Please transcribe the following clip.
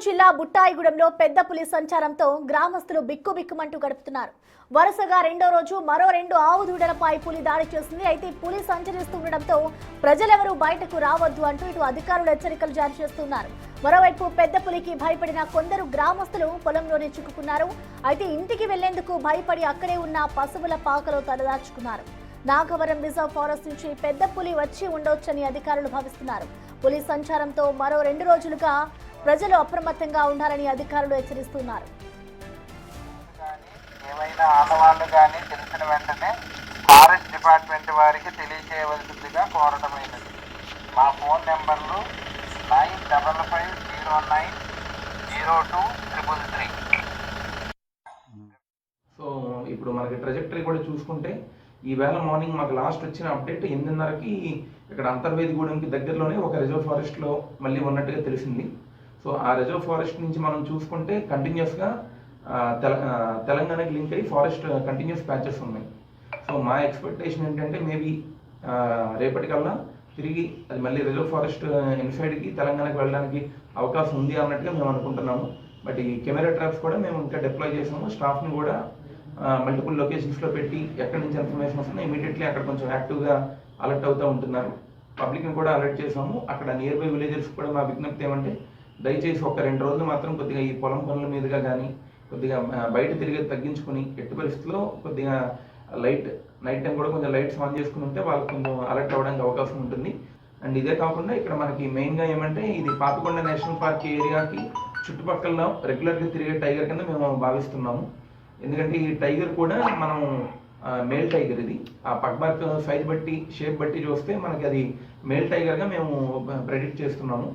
జిల్లా బుట్టాయిగూడెంలో పెద్ద పులి సంచారంతో గ్రామస్తులు బిక్కుబిక్కుమంటూ గడుపుతున్నారు. వరుసగా రెండో రోజు మరో 2 ఆవు దూడలపై పులి దాడి చేసింది. అయితే పులి సంచరిస్తుండటంతో ప్రజలెవరూ బయటకు రావద్దు అంటూ ఇటు అధికారులు హెచ్చరికలు జారీ చేస్తున్నారు. మరోవైపు పెద్ద పులికి భయపడిన కొందరు గ్రామస్తులు పొలంలోనే చిక్కుకున్నారు. అయితే ఇంటికి వెళ్లేందుకు భయపడి అక్కడే ఉన్న పశువుల పాకలో తలదాచుకున్నారు. నాగవరం రిజర్వ్ ఫారెస్ట్ నుంచి పెద్ద పులి వచ్చి ఉండొచ్చని అధికారులు భావిస్తున్నారు. పులి సంచారంతో మరో 2 రోజులుగా ప్రజలు అప్రమత్తంగా ఉండాలని అధికారులు హెచ్చరిస్తున్నారు. ఏమైనా ఆనవాళ్లు కానీ తెలిసిన వెంటనే ఫారెస్ట్ డిపార్ట్మెంట్ వారికి తెలియజేయవలసిందిగా కోరడమైనది. మా ఫోన్ నెంబర్లు 9550902333. సో ఇప్పుడు మనకి ట్రెజెక్టరీ కూడా చూసుకుంటే ఈవేళ మార్నింగ్ మాకు లాస్ట్ వచ్చిన అప్డేట్ 8:30కి ఇక్కడ అంతర్వేదిగూడెంకి దగ్గరలోనే ఒక రిజర్వ్ ఫారెస్ట్లో మళ్ళీ ఉన్నట్టుగా తెలిసింది. సో ఆ రిజర్వ్ ఫారెస్ట్ నుంచి మనం చూసుకుంటే కంటిన్యూస్గా తెలంగాణకి లింక్ అయ్యి ఫారెస్ట్ కంటిన్యూస్ ప్యాచెస్ ఉన్నాయి. సో మా ఎక్స్పెక్టేషన్ ఏంటంటే మేబీ రేపటికల్లా తిరిగి అది మళ్ళీ రిజర్వ్ ఫారెస్ట్ ఇన్సైడ్కి తెలంగాణకి వెళ్ళడానికి అవకాశం ఉంది అన్నట్టుగా మేము అనుకుంటున్నాము. బట్ ఈ కెమెరా ట్రాప్స్ కూడా మేము ఇంకా డిప్లాయ్ చేసాము. స్టాఫ్ని కూడా మల్టిపుల్ లొకేషన్స్లో పెట్టి ఎక్కడి నుంచి ఇన్ఫర్మేషన్ వస్తుందో ఇమీడియట్లీ అక్కడ కొంచెం యాక్టివ్గా అలర్ట్ అవుతూ ఉంటున్నారు. పబ్లిక్ని కూడా అలర్ట్ చేసాము. అక్కడ నియర్ బై విలేజెస్ కూడా మా విజ్ఞప్తి ఏమంటే దయచేసి ఒక 2 రోజులు మాత్రం కొద్దిగా ఈ పొలం పనుల మీదుగా కానీ కొద్దిగా బయట తిరిగేది తగ్గించుకుని ఎట్టి పరిస్థితుల్లో కొద్దిగా నైట్ టైం కూడా కొంచెం లైట్స్ ఆన్ చేసుకుని ఉంటే వాళ్ళకి కొంచెం అలర్ట్ అవ్వడానికి అవకాశం ఉంటుంది. అండ్ ఇదే కాకుండా ఇక్కడ మనకి మెయిన్గా ఏమంటే ఇది పాపికొండ నేషనల్ పార్క్ ఏరియాకి చుట్టుపక్కల రెగ్యులర్గా తిరిగే టైగర్ కింద మేము భావిస్తున్నాము. ఎందుకంటే ఈ టైగర్ కూడా మనం మేల్ టైగర్, ఇది ఆ పగ్బార్క్ సైజ్ బట్టి షేప్ బట్టి చూస్తే మనకి అది మేల్ టైగర్గా మేము ప్రెడిక్ట్ చేస్తున్నాము.